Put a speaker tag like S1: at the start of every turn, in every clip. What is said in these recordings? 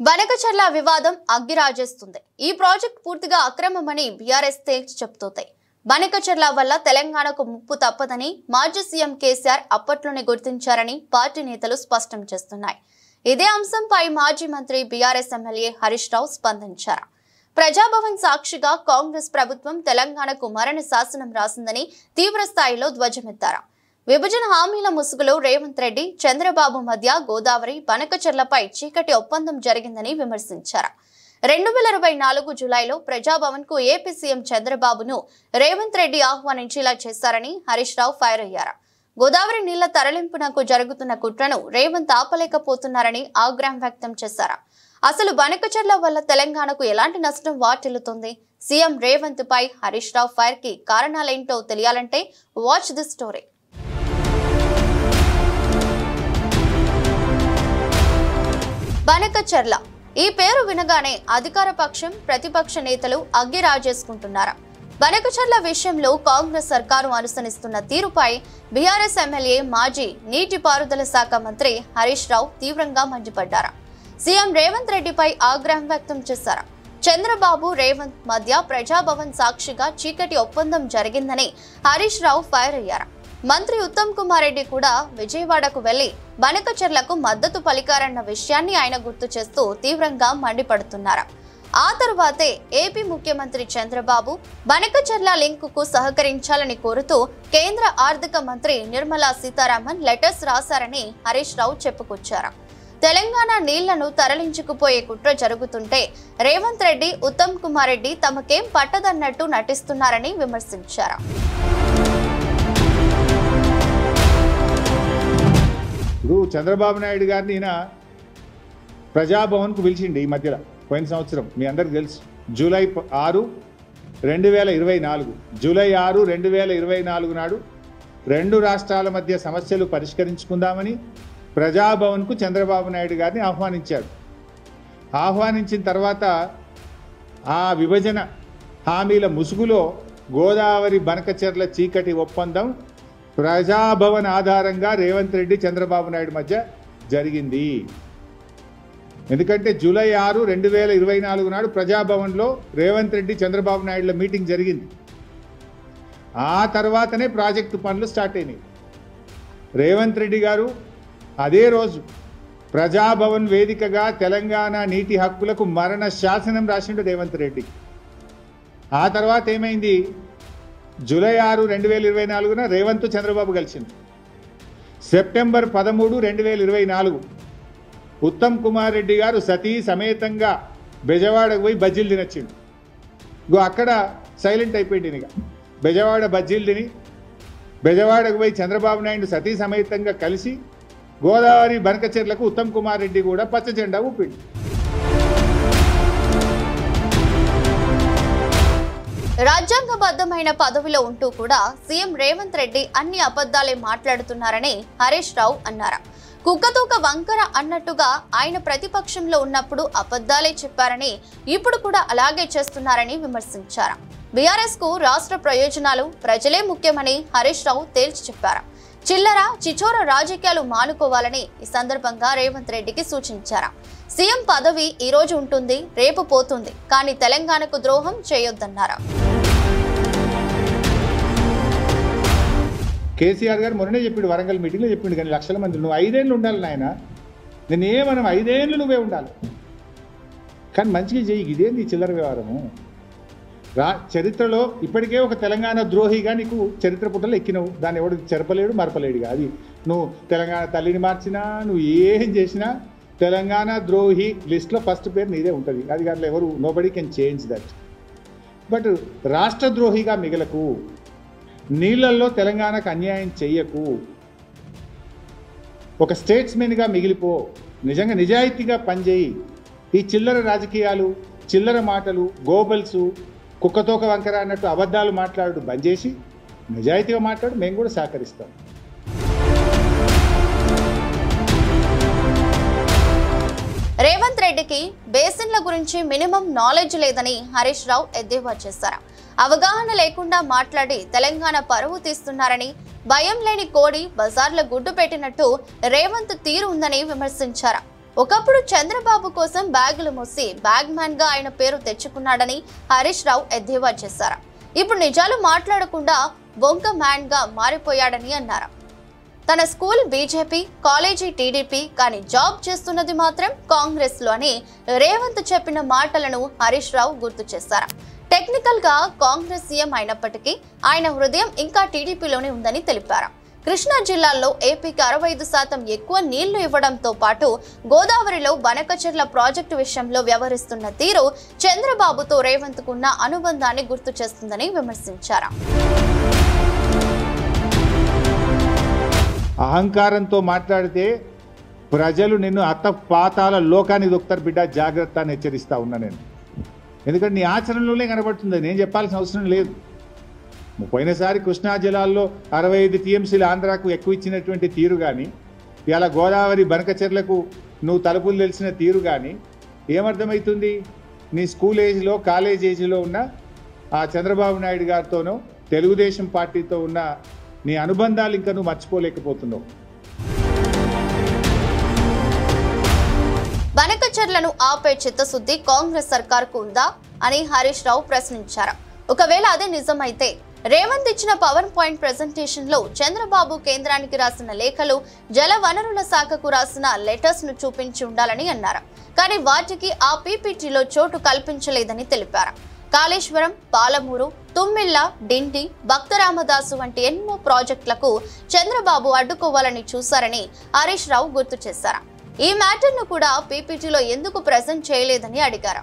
S1: బనకచర్ల వివాదం అగ్గిరాజేస్తుంది. ఈ ప్రాజెక్ట్ పూర్తిగా అక్రమమని బీఆర్ఎస్ తేల్చి చెబుతోంది. బనకచర్ల వల్ల తెలంగాణకు ముప్పు తప్పదని మాజీ సీఎం కేసీఆర్ అప్పట్లోనే గుర్తించారని పార్టీ నేతలు స్పష్టం చేస్తున్నాయి. ఇదే అంశంపై మాజీ మంత్రి బీఆర్ఎస్ ఎమ్మెల్యే హరీష్ రావు స్పందించారు. ప్రజాభవన్ సాక్షిగా కాంగ్రెస్ ప్రభుత్వం తెలంగాణకు మరణ శాసనం రాసిందని తీవ్ర స్థాయిలో ధ్వజమెత్తారు. విభజన హామీల ముసుగులో రేవంత్ రెడ్డి, చంద్రబాబు మధ్య గోదావరి, బనకచర్లపై చీకటి ఒప్పందం జరిగిందని విమర్శించారు. 2024 జూలైలో ప్రజాభవన్ కు ఏపీ సీఎం చంద్రబాబును రేవంత్ రెడ్డి ఆహ్వానించేలా చేశారని హరీష్ రావు ఫైర్ అయ్యారు. గోదావరి నీళ్ల తరలింపునకు జరుగుతున్న కుట్రను రేవంత్ ఆపలేకపోతున్నారని ఆగ్రహం వ్యక్తం చేశారు. అసలు బనకచర్ల వల్ల తెలంగాణకు ఎలాంటి నష్టం వాటిల్లుతుంది? సీఎం రేవంత్ పై హరీష్ రావు ఫైర్ కి కారణాలేంటో తెలియాలంటే వాచ్ ది స్టోరీ. బనకచర్ల ఈ పేరు వినగానే అధికార పక్షం, ప్రతిపక్ష నేతలు అగ్గి రాజేసుకుంటున్నారు. బనకచర్ల విషయంలో కాంగ్రెస్ సర్కారు అనుసరిస్తున్న తీరుపై బీఆర్ఎస్ ఎమ్మెల్యే, మాజీ నీటిపారుదల శాఖ మంత్రి హరీష్ రావు తీవ్రంగా మండిపడ్డారు. సీఎం రేవంత్ రెడ్డిపై ఆగ్రహం వ్యక్తం చేశారు. చంద్రబాబు, రేవంత్ మధ్య ప్రజాభవన్ సాక్షిగా చీకటి ఒప్పందం జరిగిందని హరీష్ రావు ఫైర్ అయ్యారు. మంత్రి ఉత్తమ్ కుమార్ రెడ్డి కూడా విజయవాడకు వెళ్లి బనకచర్లకు మద్దతు పలికారన్న విషయాన్ని ఆయన గుర్తు చేస్తూ తీవ్రంగా మండిపడుతున్నారు. ఆ తరువాతే ఏపీ ముఖ్యమంత్రి చంద్రబాబు బనకచర్ల లింకుకు సహకరించాలని కోరుతూ కేంద్ర ఆర్థిక మంత్రి నిర్మలా సీతారామన్ లెటర్స్ రాశారని హరీష్ రావు చెప్పుకొచ్చారు. తెలంగాణ నీళ్లను తరలించుకుపోయే కుట్ర జరుగుతుంటే రేవంత్ రెడ్డి, ఉత్తమ్ కుమార్ రెడ్డి తమకేం పట్టదన్నట్టు నటిస్తున్నారని విమర్శించారు.
S2: ఇప్పుడు చంద్రబాబు నాయుడు గారిని ఈయన ప్రజాభవన్కు పిలిచిండి ఈ మధ్యలో, పోయిన సంవత్సరం మీ అందరికి తెలుసు. జూలై 6, 2024 జూలై 6, 2024 నాడు రెండు రాష్ట్రాల మధ్య సమస్యలు పరిష్కరించుకుందామని ప్రజాభవన్కు చంద్రబాబు నాయుడు గారిని ఆహ్వానించాడు. ఆహ్వానించిన తర్వాత ఆ విభజన హామీల ముసుగులో గోదావరి బనకచర్ల చీకటి ఒప్పందం ప్రజాభవన్ ఆధారంగా రేవంత్ రెడ్డి, చంద్రబాబు నాయుడు మధ్య జరిగింది. ఎందుకంటే జూలై 6, 2024 నాడు ప్రజాభవన్లో రేవంత్ రెడ్డి, చంద్రబాబు నాయుడుల మీటింగ్ జరిగింది. ఆ తర్వాతనే ప్రాజెక్టు పనులు స్టార్ట్ అయినాయి. రేవంత్ రెడ్డి గారు అదే రోజు ప్రజాభవన్ వేదికగా తెలంగాణ నీటి హక్కులకు మరణ శాసనం రాసిండు రేవంత్ రెడ్డి. ఆ తర్వాత ఏమైంది? జూలై 6, 2024 రేవంత్, చంద్రబాబు కలిసింది. సెప్టెంబర్ 13, 2024 ఉత్తమ్ కుమార్ రెడ్డి గారు సతీ సమేతంగా బెజవాడకు పోయి బజ్జీలు తినొచ్చిండు. అక్కడ సైలెంట్ అయిపోయింది. ఇక బెజవాడ బజ్జీలు తిని బెజవాడకు పోయి చంద్రబాబు నాయుడు సతీ సమేతంగా కలిసి గోదావరి బనకచర్లకు ఉత్తమ్ కుమార్ రెడ్డి కూడా పచ్చ జెండా ఊపిండు.
S1: రాజ్యాంగబద్ధమైన పదవిలో ఉంటూ కూడా సీఎం రేవంత్ రెడ్డి అన్ని అబద్ధాలే మాట్లాడుతున్నారని హరీష్ రావు అన్నారు. కుక్కతోక వంకర అన్నట్టుగా ఆయన ప్రతిపక్షంలో ఉన్నప్పుడు అబద్ధాలే చెప్పారని, ఇప్పుడు కూడా అలాగే చేస్తున్నారని విమర్శించారు. బీఆర్ఎస్ కు రాష్ట్ర ప్రయోజనాలు, ప్రజలే ముఖ్యమని హరీష్ రావు తేల్చి చెప్పారు. చిల్లర చిచోర రాజకీయాలు మానుకోవాలని ఈ సందర్భంగా రేవంత్ రెడ్డికి సూచించారు. సీఎం పదవి ఈ రోజు ఉంటుంది, రేపు పోతుంది, కానీ తెలంగాణకు ద్రోహం చేయొద్దన్నారు.
S2: కేసీఆర్ గారు మొన్ననే చెప్పిండు, వరంగల్ మీటింగ్లో చెప్పిండు, కానీ లక్షల మంది నువ్వు 5 ఏళ్ళు ఉండాలి నాయన, నేనేమనం 5 ఏళ్ళు నువ్వే ఉండాలి, కానీ మంచిగా చెయ్యి, ఇదేంది చిల్లర వ్యవహారము. చరిత్రలో ఇప్పటికే ఒక తెలంగాణ ద్రోహిగా నీకు చరిత్ర పుటలో ఎక్కినవు, దాన్ని ఎవడు చెరపలేడు, మరపలేడుగా. అది నువ్వు తెలంగాణ తల్లిని మార్చినా, నువ్వు ఏం చేసినా తెలంగాణ ద్రోహి లిస్ట్లో ఫస్ట్ పేరు నీదే ఉంటుంది. అది కానీ ఎవరు nobody can change that. But రాష్ట్ర ద్రోహిగా మిగలకు, నీళ్లలో తెలంగాణకు అన్యాయం చెయ్యకు, ఒక స్టేట్స్మెన్గా మిగిలిపో, నిజంగా నిజాయితీగా పనిచేయి. ఈ చిల్లర రాజకీయాలు, చిల్లర మాటలు, గోబల్సు, కుక్కతోక వంకర అన్నట్టు అబద్ధాలు మాట్లాడు బంద్ చేసి నిజాయితీగా మాట్లాడు, మేము కూడా సహకరిస్తాం.
S1: రేవంత్ రెడ్డికి బేసిన్ల గురించి మినిమం నాలెడ్జ్ లేదని హరీష్ రావు ఎద్దేవా చేశారు. అవగాహన లేకుండా మాట్లాడి తెలంగాణ పరువు తీస్తున్నారని, భయం లేని కోడి బజార్ల గుడ్డు పెట్టినట్టు రేవంత్ తీరు ఉందని విమర్శించారు. ఒకప్పుడు చంద్రబాబు కోసం బ్యాగులు మోసి బ్యాగ్ మ్యాన్ గా ఆయన పేరు తెచ్చుకున్నాడని హరీష్ రావు ఎద్దేవా చేశారు. ఇప్పుడు నిజాలు మాట్లాడకుండా బొంక మ్యాన్ గా మారిపోయాడని అన్నారు. తన స్కూల్ బీజేపీ, కాలేజీ టీడీపీ, కానీ జాబ్ చేస్తున్నది మాత్రం కాంగ్రెస్ లో అని రేవంత్ చెప్పిన మాటలను హరీష్ రావు గుర్తు చేశారు. టెక్నికల్ గా కాంగ్రెస్ సీఎం అయినప్పటికీ ఆయన హృదయం ఇంకా టీడీపీలోనే ఉందని తెలిపారు. కృష్ణా జిల్లాలో ఏపీకి 65% ఎక్కువ నీళ్లు ఇవ్వడంతో పాటు గోదావరిలో బనకచెర్ల ప్రాజెక్టు విషయంలో వ్యవహరిస్తున్న తీరు చంద్రబాబుతో రేవంత్ కున్న అనుబంధాన్ని గుర్తు చేస్తుందని విమర్శించారు.
S2: అహంకారంతో మాట్లాడితే ప్రజలు నిన్ను అత్తపాతాల లోకానికి దొక్కుతారు బిడ్డ, జాగ్రత్త అని హెచ్చరిస్తా ఉన్నా నేను. ఎందుకంటే నీ ఆచరణలోనే కనబడుతుంది, నేను చెప్పాల్సిన అవసరం లేదు. పోయినసారి కృష్ణా జిల్లాల్లో 65 టీఎంసీలు ఆంధ్రాకు ఎక్కువ ఇచ్చినటువంటి తీరు కానీ, ఇలా గోదావరి బనకచెర్లకు నువ్వు తలుపులు తెలిసిన తీరు కానీ ఏమర్థమవుతుంది? నీ స్కూల్ ఏజ్లో, కాలేజ్ ఏజ్లో ఉన్న ఆ చంద్రబాబు నాయుడు గారితోనో తెలుగుదేశం పార్టీతో ఉన్న నీ అనుబంధాలు ఇంకా నువ్వు మర్చిపోలేకపోతున్నావు.
S1: బనకచెర్లను ఆపే చిత్తశుద్ధి కాంగ్రెస్ సర్కార్కు ఉందా అని హరీష్ రావు ప్రశ్నించారు. ఒకవేళ అదే నిజమైతే రేవంత్ ఇచ్చిన పవర్ పాయింట్ ప్రెజెంటేషన్ లో చంద్రబాబు కేంద్రానికి రాసిన లేఖలు, జల వనరుల శాఖకు రాసిన లెటర్స్ ను చూపించి ఉండాలని అన్నారు. కానీ వాటికి ఆ పీపీటీలో చోటు కల్పించలేదని తెలిపారు. కాళేశ్వరం, పాలమూరు, తుమ్మిళ్ళ, డిండి, భక్తరామదాసు వంటి ఎన్నో ప్రాజెక్టులకు చంద్రబాబు అడ్డుకోవాలని చూశారని హరీష్ రావు గుర్తు చేశారు. ఈ మ్యాటర్ ను కూడా పీపీటీలో ఎందుకు ప్రెజెంట్ చేయలేదని అడిగారు.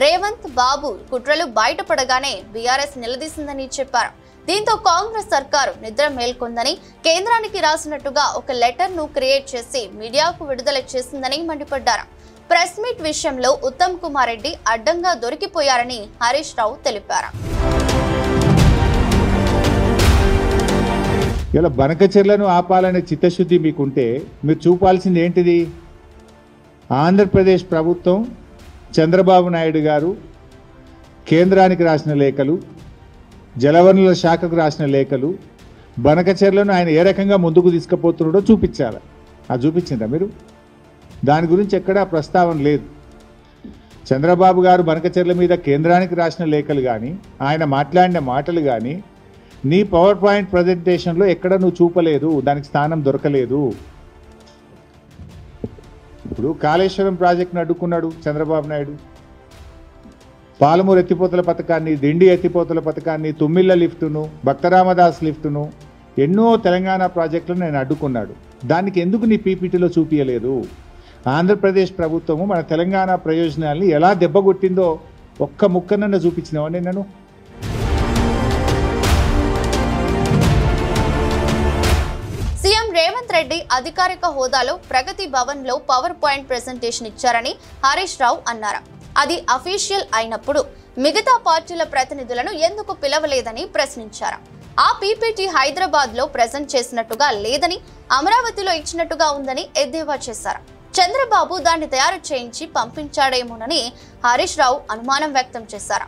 S1: రేవంత్ బాబు కుట్రలు బయటపడగానే బీఆర్ఎస్ నిలదీసిందని చెప్పారు. దీంతో కాంగ్రెస్ సర్కారు నిద్ర మేల్కొందని, కేంద్రానికి రాసినట్టుగా ఒక లెటర్ ను క్రియేట్ చేసి మీడియాకు విడుదల చేసిందని మండిపడ్డారు. ప్రెస్ మీట్ విషయంలో ఉత్తమ్ కుమార్ రెడ్డి అడ్డంగా దొరికిపోయారని హరీష్ రావు తెలిపారు.
S2: ఇలా బనకచెర్లను ఆపాలనే చిత్తశుద్ధి మీకుంటే మీరు చూపాల్సింది ఏంటిది? ఆంధ్రప్రదేశ్ ప్రభుత్వం, చంద్రబాబు నాయుడు గారు కేంద్రానికి రాసిన లేఖలు, జలవనరుల శాఖకు రాసిన లేఖలు, బనకచెర్లను ఆయన ఏ రకంగా ముందుకు తీసుకుపోతున్నాడో చూపించాలి. అది చూపించిందా మీరు? దాని గురించి ఎక్కడా ప్రస్తావన లేదు. చంద్రబాబు గారు బనకచెర్ల మీద కేంద్రానికి రాసిన లేఖలు కానీ, ఆయన మాట్లాడిన మాటలు కానీ నీ పవర్ పాయింట్ ప్రజెంటేషన్లో ఎక్కడ నువ్వు చూపలేదు, దానికి స్థానం దొరకలేదు. ఇప్పుడు కాళేశ్వరం ప్రాజెక్టును అడ్డుకున్నాడు చంద్రబాబు నాయుడు, పాలమూరు ఎత్తిపోతల పథకాన్ని, దిండి ఎత్తిపోతల పథకాన్ని, తుమ్మిళ్ళ లిఫ్టును, భక్తరామదాస్ లిఫ్టును, ఎన్నో తెలంగాణ ప్రాజెక్టులను నేను అడ్డుకున్నాడు. దానికి ఎందుకు నీ పీపీటీలో చూపించలేదు? ఆంధ్రప్రదేశ్ ప్రభుత్వము మన తెలంగాణ ప్రయోజనాల్ని ఎలా దెబ్బగొట్టిందో ఒక్క ముక్కనన్న చూపించినావని నేను.
S1: సీఎం రేవంత్ రెడ్డి అధికారిక హోదాలో ప్రగతి భవన్ లో పవర్ పాయింట్ ప్రెజెంటేషన్ ఇచ్చారని హరీష్ రావు అన్నారు. అది అఫీషియల్ అయినప్పుడు మిగతా పార్టీల ప్రతినిధులను ఎందుకు పిలవలేదని ప్రశ్నించారు. ఆ పీపీటీ హైదరాబాద్ లో ప్రెజెంట్ చేసినట్టుగా లేదని, అమరావతిలో ఇచ్చినట్టుగా ఉందని ఎద్దేవా చేశారు. చంద్రబాబు దాన్ని తయారు చేయించి పంపించాడేమోనని హరీష్ రావు అనుమానం వ్యక్తం చేశారు.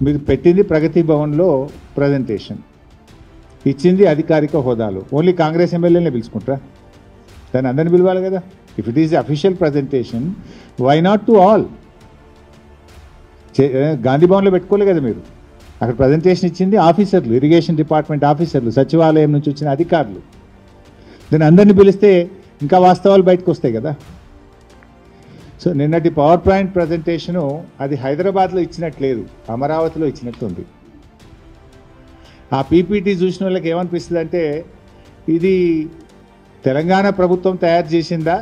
S2: మీరు పెట్టింది ప్రగతి భవన్లో ప్రజెంటేషన్, ఇచ్చింది అధికారిక హోదాలో. ఓన్లీ కాంగ్రెస్ ఎమ్మెల్యేనే పిలుచుకుంటారా? దాన్ని అందరిని పిలవాలి కదా. If it is official presentation, why not to all? Gandhi భవన్లో పెట్టుకోలే కదా మీరు. అక్కడ ప్రజెంటేషన్ ఇచ్చింది ఆఫీసర్లు, ఇరిగేషన్ డిపార్ట్మెంట్ ఆఫీసర్లు, సచివాలయం నుంచి వచ్చిన అధికారులు. దాన్ని అందరినీ పిలిస్తే ఇంకా వాస్తవాలు బయటకు వస్తాయి కదా. సో నిన్నటి పవర్ పాయింట్ ప్రజెంటేషను అది హైదరాబాద్లో ఇచ్చినట్లేదు, అమరావతిలో ఇచ్చినట్టుంది. ఆ పీపీటీ చూసిన వాళ్ళకి ఏమనిపిస్తుంది అంటే ఇది తెలంగాణ ప్రభుత్వం తయారు చేసిందా,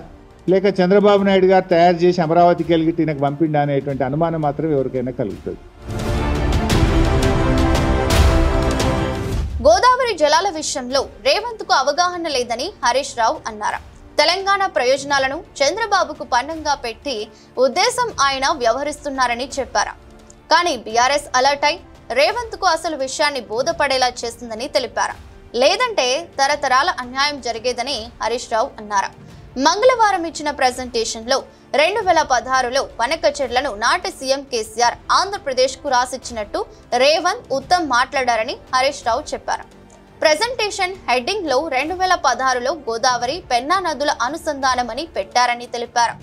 S2: లేక చంద్రబాబు నాయుడు గారు తయారు చేసి అమరావతికి వెళ్ళి ఈయనకు పంపిండా అనేటువంటి అనుమానం మాత్రం ఎవరికైనా కలుగుతుంది.
S1: గోదావరి జలాల విషయంలో రేవంత్ కు అవగాహన లేదని హరీష్ రావు అన్నారు. తెలంగాణ ప్రయోజనాలను చంద్రబాబుకు పన్నంగా పెట్టి ఉద్దేశం ఆయన వ్యవహరిస్తున్నారని చెప్పారు. కానీ బీఆర్ఎస్ అలర్ట్ అయి రేవంత్ కు అసలు విషయాన్ని బోధపడేలా చేస్తుందని తెలిపారు. లేదంటే తరతరాల అన్యాయం జరిగేదని హరీష్ రావు అన్నారు. మంగళవారం ఇచ్చిన ప్రెజెంటేషన్ లో 2016లో బనకచెర్లను నాటి సీఎం కేసీఆర్ ఆంధ్రప్రదేశ్ కు రాసిచ్చినట్టు రేవంత్, ఉత్తమ్ మాట్లాడారని హరీష్ రావు చెప్పారు. ప్రెజెంటేషన్ హెడ్డింగ్ లో 2016లో గోదావరి పెన్నా నదుల అనుసంధానమని పెట్టారని తెలిపారు.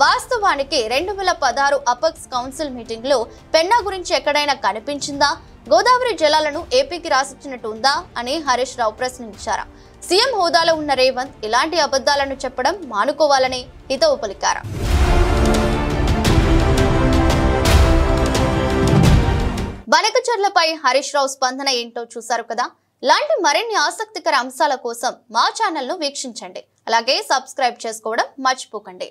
S1: వాస్తవానికి 2016 అపెక్స్ కౌన్సిల్ మీటింగ్ లో పెన్నా గురించి ఎక్కడైనా కనిపించిందా? గోదావరి జలాలను ఏపీకి రాసిచ్చినట్టు ఉందా అని హరీష్ రావు ప్రశ్నించారు. సీఎం హోదాలో ఉన్న రేవంత్ ఇలాంటి అబద్ధాలను చెప్పడం మానుకోవాలని హితవు పలికారు. బనకచర్లపై హరీష్ రావు స్పందన ఏంటో చూశారు కదా. ఇలాంటి మరిన్ని ఆసక్తికర అంశాల కోసం మా ఛానల్ ను వీక్షించండి. అలాగే సబ్స్క్రైబ్ చేసుకోవడం మర్చిపోకండి.